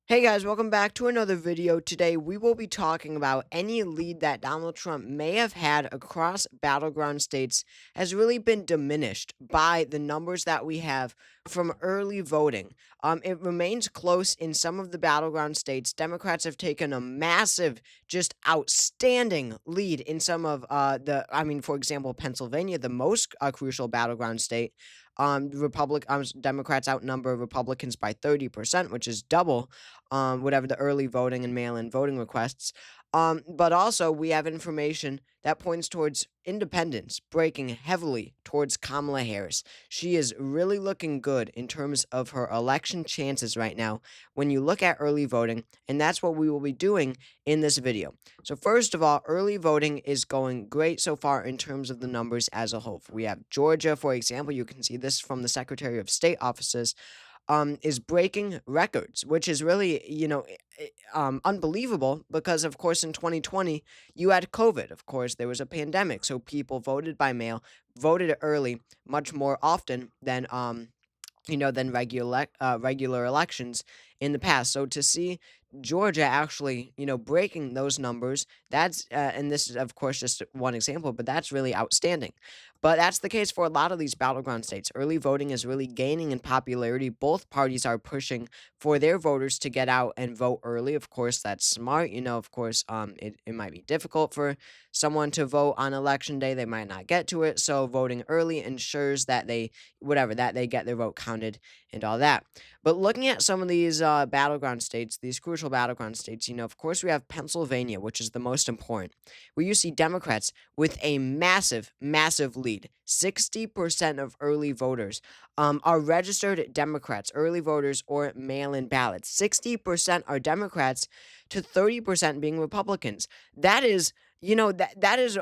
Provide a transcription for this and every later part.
Hey guys, welcome back to another video. Today we will be talking about any lead that Donald Trump may have had across battleground states has really been diminished by the numbers that we have from early voting. It remains close in some of the battleground states. Democrats have taken a massive, just outstanding lead in some of for example, Pennsylvania, the most crucial battleground state. Democrats outnumber Republicans by 30%, which is double whatever the early voting and mail in voting requests. But also, we have information that points towards independents breaking heavily towards Kamala Harris. She is really looking good in terms of her election chances right now when you look at early voting, and that's what we will be doing in this video. So, first of all, early voting is going great so far in terms of the numbers as a whole. We have Georgia, for example, you can see this from the Secretary of State offices is breaking records, which is really, unbelievable because, of course, in 2020, you had COVID. Of course, there was a pandemic. So people voted by mail, voted early much more often than regular elections in the past. So to see Georgia actually, breaking those numbers, and this is of course just one example, but that's really outstanding. But that's the case for a lot of these battleground states. Early voting is really gaining in popularity. Both parties are pushing for their voters to get out and vote early. Of course, that's smart. Of course, it might be difficult for someone to vote on election day. They might not get to it. So voting early ensures that they get their vote counted and all that. But looking at some of these battleground states, these crucial battleground states, of course we have Pennsylvania, which is the most important, where you see Democrats with a massive, massive lead. 60% of early voters are registered Democrats, early voters, or mail-in ballots. 60% are Democrats to 30% being Republicans. That is that is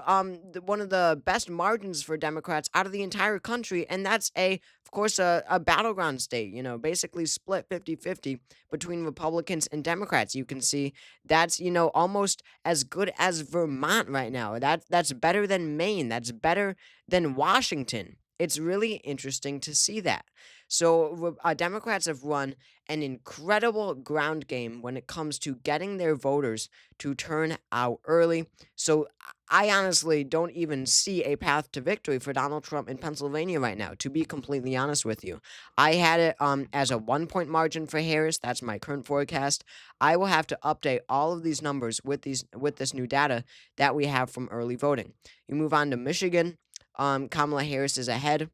one of the best margins for Democrats out of the entire country, and that's of course a battleground state, basically split 50-50 between Republicans and Democrats. You can see that's almost as good as Vermont right now. That's better than Maine. That's better than Washington. It's really interesting to see that. So Democrats have run an incredible ground game when it comes to getting their voters to turn out early. So I honestly don't even see a path to victory for Donald Trump in Pennsylvania right now, to be completely honest with you. I had it as a 1 point margin for Harris. That's my current forecast. I will have to update all of these numbers with this new data that we have from early voting. You move on to Michigan. Kamala Harris is ahead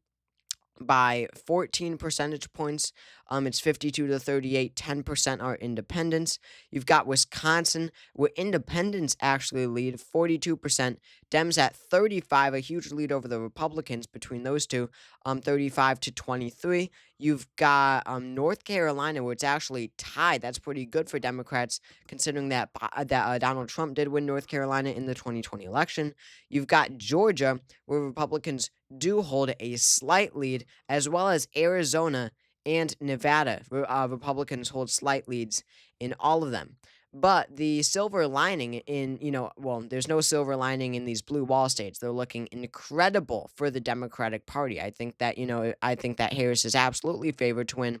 by 14 percentage points. It's 52 to 38. 10% are independents. You've got Wisconsin, where independents actually lead 42%. Dems at 35, a huge lead over the Republicans between those two, 35 to 23. You've got North Carolina, where it's actually tied. That's pretty good for Democrats, considering that Donald Trump did win North Carolina in the 2020 election. You've got Georgia, where Republicans do hold a slight lead, as well as Arizona and Nevada. Republicans hold slight leads in all of them. But the silver lining there's no silver lining in these blue wall states. They're looking incredible for the Democratic Party. I think that Harris is absolutely favored to win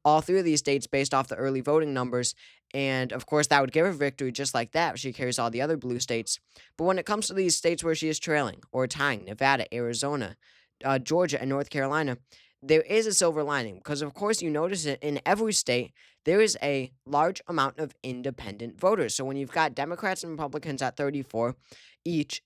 all three of these states based off the early voting numbers. And of course, that would give her victory just like that. She carries all the other blue states. But when it comes to these states where she is trailing or tying, Nevada, Arizona, Georgia, and North Carolina, there is a silver lining because, of course, you notice it in every state, there is a large amount of independent voters. So when you've got Democrats and Republicans at 34 each,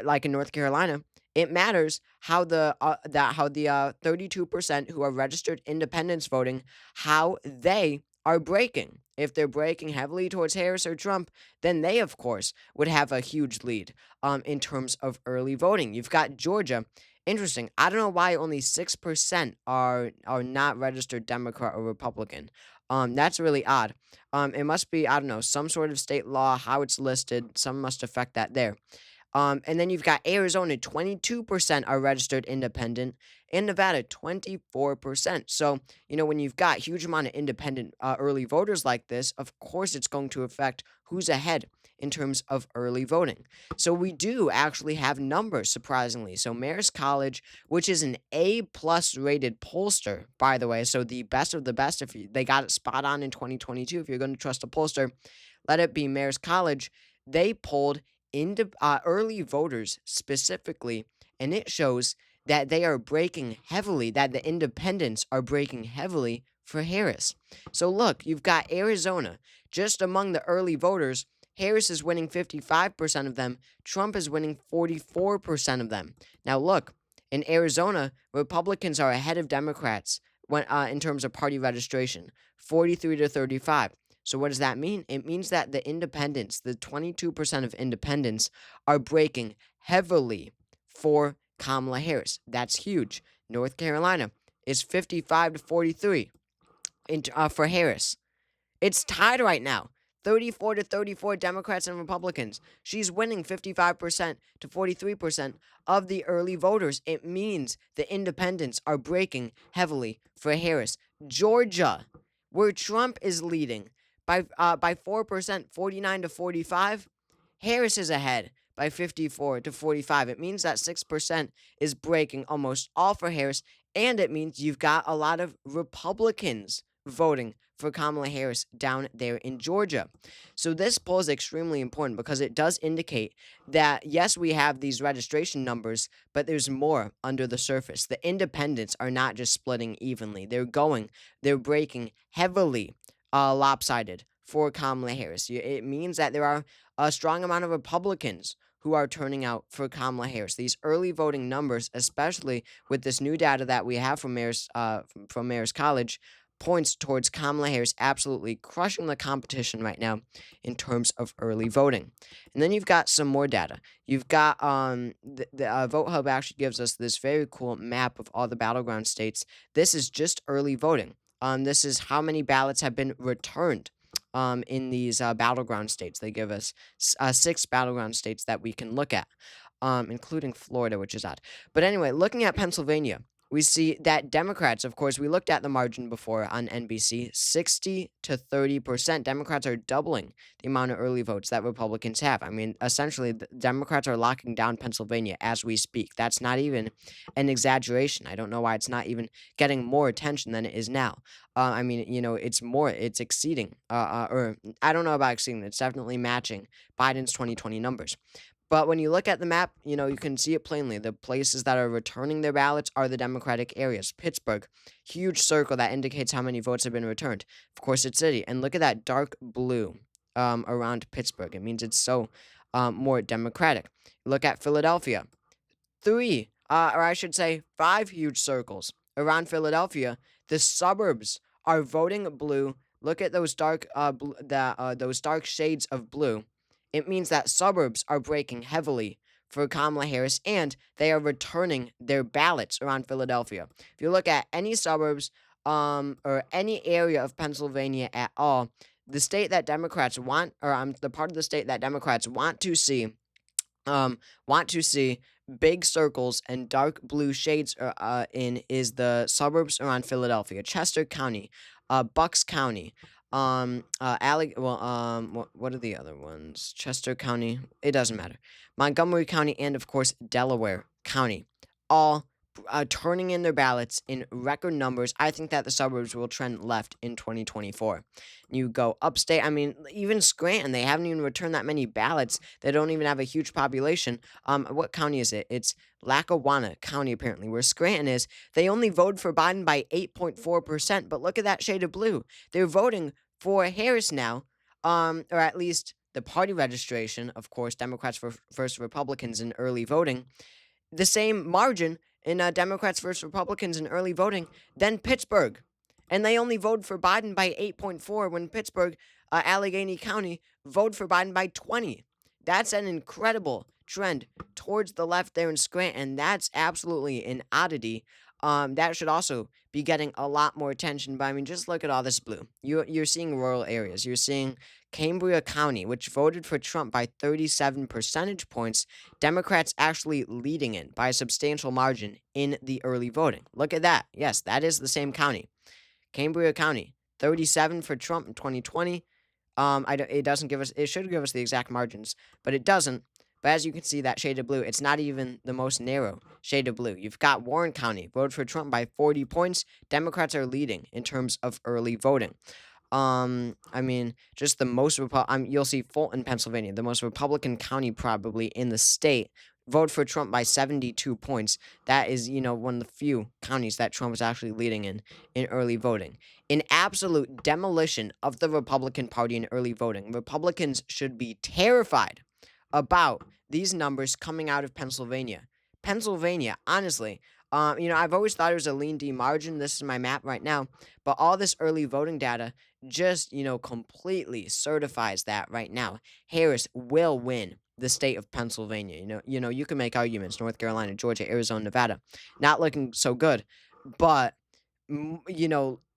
like in North Carolina, it matters how the 32% who are registered independents voting, how they are breaking. If they're breaking heavily towards Harris or Trump, then they, of course, would have a huge lead in terms of early voting. You've got Georgia. Interesting. I don't know why only 6% are not registered Democrat or Republican. That's really odd. It must be, I don't know, some sort of state law, how it's listed. Some must affect that there. And then you've got Arizona, 22% are registered independent, and Nevada, 24%. So, when you've got huge amount of independent early voters like this, of course it's going to affect who's ahead in terms of early voting. So we do actually have numbers, surprisingly. So Marist College, which is an A plus rated pollster, by the way, so the best of the best, if they got it spot on in 2022, if you're going to trust a pollster, let it be Marist College. They polled early voters specifically, and it shows that they are breaking heavily, that the independents are breaking heavily for Harris. So look, you've got Arizona. Just among the early voters, Harris is winning 55% of them. Trump is winning 44% of them. Now look, in Arizona, Republicans are ahead of Democrats in terms of party registration, 43 to 35. So what does that mean? It means that the independents, the 22% of independents, are breaking heavily for Kamala Harris. That's huge. North Carolina is 55 to 43 for Harris. It's tied right now. 34 to 34 Democrats and Republicans. She's winning 55% to 43% of the early voters. It means the independents are breaking heavily for Harris. Georgia, where Trump is leading by 4%, 49 to 45, Harris is ahead by 54 to 45. It means that 6% is breaking almost all for Harris, and it means you've got a lot of Republicans voting for Kamala Harris down there in Georgia. So this poll is extremely important because it does indicate that, yes, we have these registration numbers, but there's more under the surface. The independents are not just splitting evenly. They're breaking heavily lopsided for Kamala Harris. It means that there are a strong amount of Republicans who are turning out for Kamala Harris. These early voting numbers, especially with this new data that we have from Marist College, points towards Kamala Harris absolutely crushing the competition right now in terms of early voting. And then you've got some more data. You've got the Vote Hub actually gives us this very cool map of all the battleground states. This is just early voting. This is how many ballots have been returned in these battleground states. They give us 6 battleground states that we can look at, including Florida, which is odd. But anyway, looking at Pennsylvania, we see that Democrats, of course, we looked at the margin before on NBC, 60 to 30%. Democrats are doubling the amount of early votes that Republicans have. I mean, essentially, the Democrats are locking down Pennsylvania as we speak. That's not even an exaggeration. I don't know why it's not even getting more attention than it is now. I mean, it's exceeding, or I don't know about exceeding, it's definitely matching Biden's 2020 numbers. But when you look at the map, you can see it plainly. The places that are returning their ballots are the Democratic areas. Pittsburgh, huge circle that indicates how many votes have been returned. Of course, it's city. And look at that dark blue around Pittsburgh. It means it's so more Democratic. Look at Philadelphia. 3, or I should say 5 huge circles around Philadelphia. The suburbs are voting blue. Look at those those dark shades of blue. It means that suburbs are breaking heavily for Kamala Harris, and they are returning their ballots around Philadelphia. If you look at any suburbs or any area of Pennsylvania at all, the state that Democrats want, or the part of the state that Democrats want to see big circles and dark blue shades in is the suburbs around Philadelphia, Chester County, Bucks County, what are the other ones? Chester County, it doesn't matter. Montgomery County, and of course Delaware County, all turning in their ballots in record numbers. I think that the suburbs will trend left in 2024. You go upstate, I mean, even Scranton, they haven't even returned that many ballots. They don't even have a huge population. What county is it? It's Lackawanna County, apparently, where Scranton is. They only voted for Biden by 8.4%, but look at that shade of blue. They're voting for Harris now, or at least the party registration, of course, Democrats versus Republicans in early voting, the same margin in Democrats versus Republicans in early voting than Pittsburgh. And they only voted for Biden by 8.4 when Pittsburgh, Allegheny County, voted for Biden by 20. That's an incredible trend towards the left there in Scranton. That's absolutely an oddity. That should also be getting a lot more attention. But I mean, just look at all this blue. You're seeing rural areas. You're seeing Cambria County, which voted for Trump by 37 percentage points. Democrats actually leading it by a substantial margin in the early voting. Look at that. Yes, that is the same county. Cambria County, 37 for Trump in 2020. It doesn't give us. It should give us the exact margins, but it doesn't. But as you can see, that shade of blue, it's not even the most narrow shade of blue. You've got Warren County voted for Trump by 40 points. Democrats are leading in terms of early voting. I mean, just the most you'll see Fulton, Pennsylvania, the most Republican county probably in the state, vote for Trump by 72 points. That is, one of the few counties that Trump is actually leading in early voting. An absolute demolition of the Republican Party in early voting. Republicans should be terrified about these numbers coming out of Pennsylvania. Pennsylvania, honestly, I've always thought it was a lean D margin. This is my map right now, but all this early voting data just, completely certifies that right now. Harris will win the state of Pennsylvania. You can make arguments. North Carolina, Georgia, Arizona, Nevada, not looking so good, but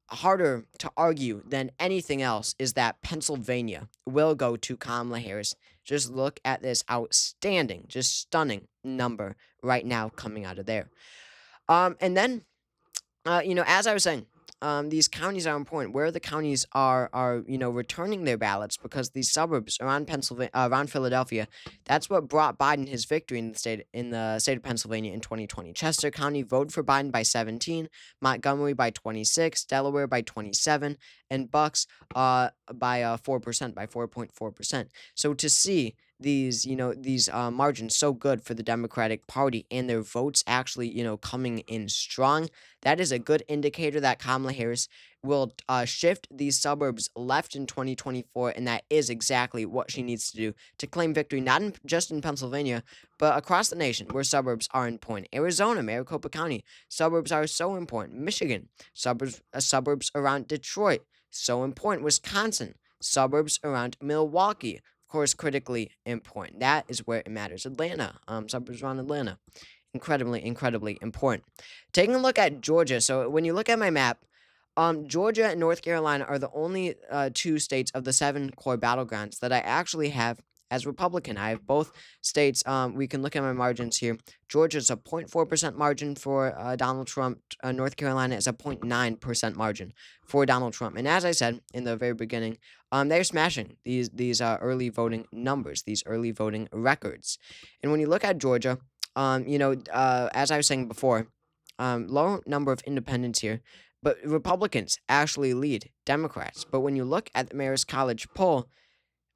harder to argue than anything else is that Pennsylvania will go to Kamala Harris. Just look at this outstanding, just stunning number right now coming out of there. And then as I was saying, these counties are important. Where the counties are returning their ballots because these suburbs around Pennsylvania, around Philadelphia, that's what brought Biden his victory in the state of Pennsylvania in 2020. Chester County voted for Biden by 17, Montgomery by 26, Delaware by 27, and Bucks by 4%, by 4.4%. So to see these margins so good for the Democratic Party and their votes actually coming in strong, that is a good indicator that Kamala Harris will shift these suburbs left in 2024, and that is exactly what she needs to do to claim victory, not just in Pennsylvania, but across the nation where suburbs are important. Arizona, Maricopa County, suburbs are so important. Michigan, suburbs around Detroit, so important. Wisconsin, suburbs around Milwaukee, of course, critically important. That is where it matters. Atlanta, suburbs around Atlanta, incredibly, incredibly important. Taking a look at Georgia. So when you look at my map, Georgia and North Carolina are the only two states of the seven core battlegrounds that I actually have as Republican. I have both states. We can look at my margins here. Georgia's a 0.4% margin for Donald Trump. North Carolina is a 0.9% margin for Donald Trump. And as I said in the very beginning, they're smashing these early voting numbers, these early voting records. And when you look at Georgia, as I was saying before, low number of independents here, but Republicans actually lead Democrats. But when you look at the Mayor's College poll,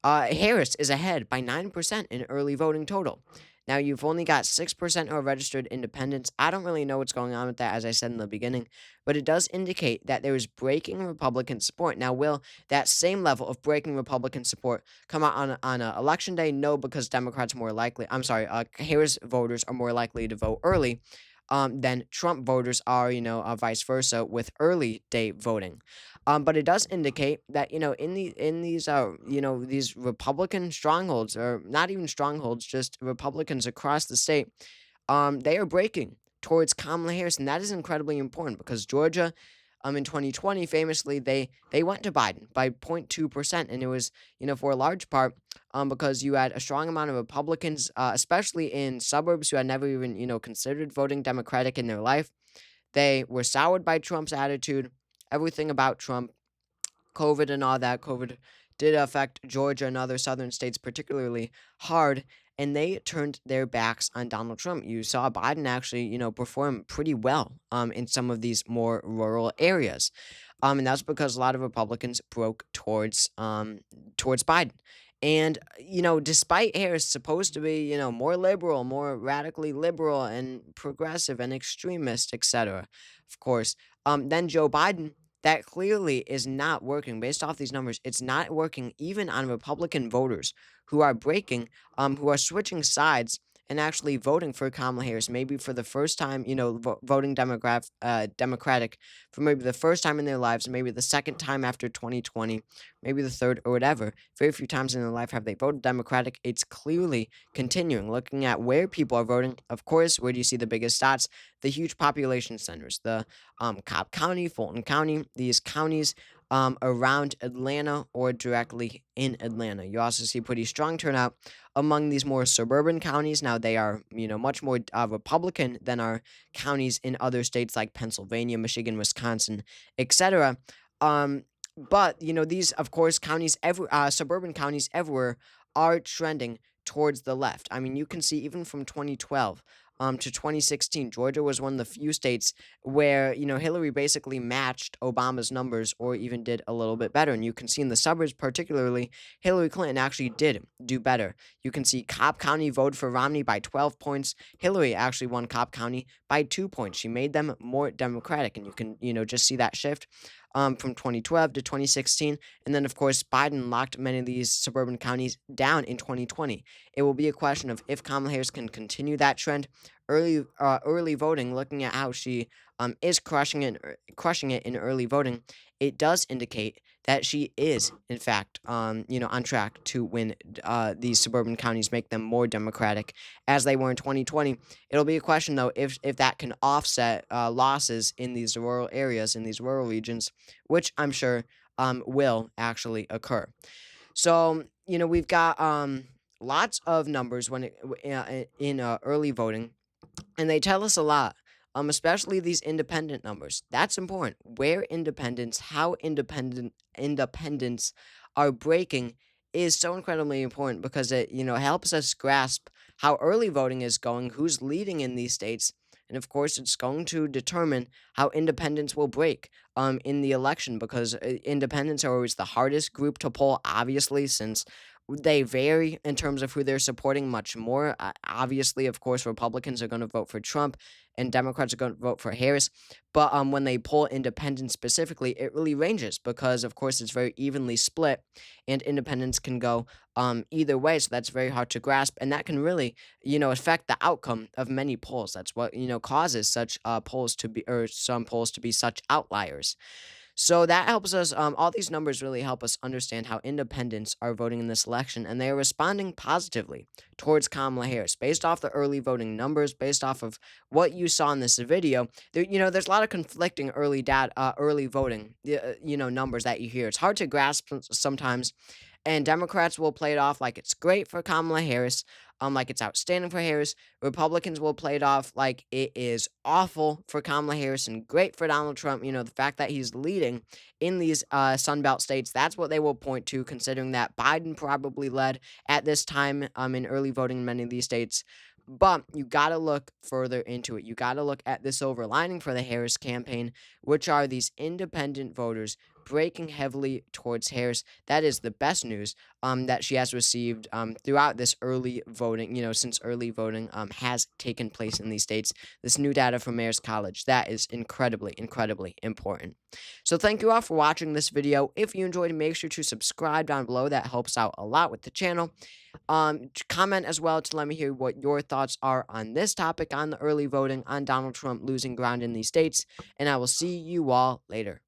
Harris is ahead by 9% in early voting total. Now, you've only got 6% who are registered independents. I don't really know what's going on with that, as I said in the beginning, but it does indicate that there is breaking Republican support. Now, will that same level of breaking Republican support come out on election day? No, because Democrats more likely, I'm sorry, Harris voters are more likely to vote early. Than Trump voters are, vice versa with early day voting. But it does indicate that these Republican strongholds, or not even strongholds, just Republicans across the state, they are breaking towards Kamala Harris, and that is incredibly important because Georgia, in 2020, famously they went to Biden by 0.2%, and it was for a large part because you had a strong amount of Republicans, especially in suburbs, who had never even considered voting Democratic in their life. They were soured by Trump's attitude, everything about Trump, COVID and all that. COVID did affect Georgia and other southern states particularly hard, and they turned their backs on Donald Trump. You saw Biden actually, perform pretty well in some of these more rural areas. And that's because a lot of Republicans broke towards Biden. And despite Harris supposed to be more liberal, more radically liberal and progressive and extremist, etc., of course, then Joe Biden, that clearly is not working. Based off these numbers, it's not working even on Republican voters who are who are switching sides and actually voting for Kamala Harris, maybe for the first time, voting Democratic for maybe the first time in their lives, maybe the second time after 2020, maybe the third or whatever. Very few times in their life have they voted Democratic. It's clearly continuing. Looking at where people are voting, of course, where do you see the biggest stats? The huge population centers, the Cobb County, Fulton County, these counties around Atlanta or directly in Atlanta. You also see pretty strong turnout among these more suburban counties. Now, they are, much more Republican than our counties in other states like Pennsylvania, Michigan, Wisconsin, etc. But, these, of course, suburban counties everywhere are trending towards the left. I mean, you can see even from 2012 to 2016, Georgia was one of the few states where, Hillary basically matched Obama's numbers or even did a little bit better. And you can see in the suburbs, particularly, Hillary Clinton actually did do better. You can see Cobb County voted for Romney by 12 points. Hillary actually won Cobb County by 2 points. She made them more Democratic. And you can, just see that shift from 2012 to 2016. And then, of course, Biden locked many of these suburban counties down in 2020. It will be a question of if Kamala Harris can continue that trend. Early voting, looking at how she is crushing it in early voting, it does indicate that she is, in fact, on track to win these suburban counties, make them more democratic as they were in 2020. It'll be a question though if that can offset losses in these rural areas, in these rural regions, which I'm sure will actually occur. So, we've got lots of numbers in early voting, and they tell us a lot, especially these independent numbers. That's important. Where independents, how independents are breaking is so incredibly important because it, helps us grasp how early voting is going, who's leading in these states, and of course, it's going to determine how independents will break in the election because independents are always the hardest group to poll, obviously, since they vary in terms of who they're supporting much more. Obviously, of course, Republicans are going to vote for Trump and Democrats are going to vote for Harris. But when they poll independents specifically, it really ranges because, of course, it's very evenly split and independents can go either way. So that's very hard to grasp. And that can really, affect the outcome of many polls. That's what, causes such polls to be, or some polls to be such outliers. So that helps us. All these numbers really help us understand how independents are voting in this election, and they are responding positively towards Kamala Harris based off the early voting numbers, based off of what you saw in this video. There's a lot of conflicting early voting, numbers that you hear. It's hard to grasp sometimes, and Democrats will play it off like it's great for Kamala Harris, like it's outstanding for Harris. Republicans will play it off like it is awful for Kamala Harris and great for Donald Trump. The fact that he's leading in these Sunbelt states, that's what they will point to, considering that Biden probably led at this time in early voting in many of these states. But you got to look further into it. You got to look at the silver lining for the Harris campaign, which are these independent voters breaking heavily towards Harris. That is the best news that she has received throughout this early voting, since early voting has taken place in these states. This new data from Mayor's College, that is incredibly, incredibly important. So thank you all for watching this video. If you enjoyed, make sure to subscribe down below. That helps out a lot with the channel. Comment as well to let me hear what your thoughts are on this topic, on the early voting, on Donald Trump losing ground in these states, and I will see you all later.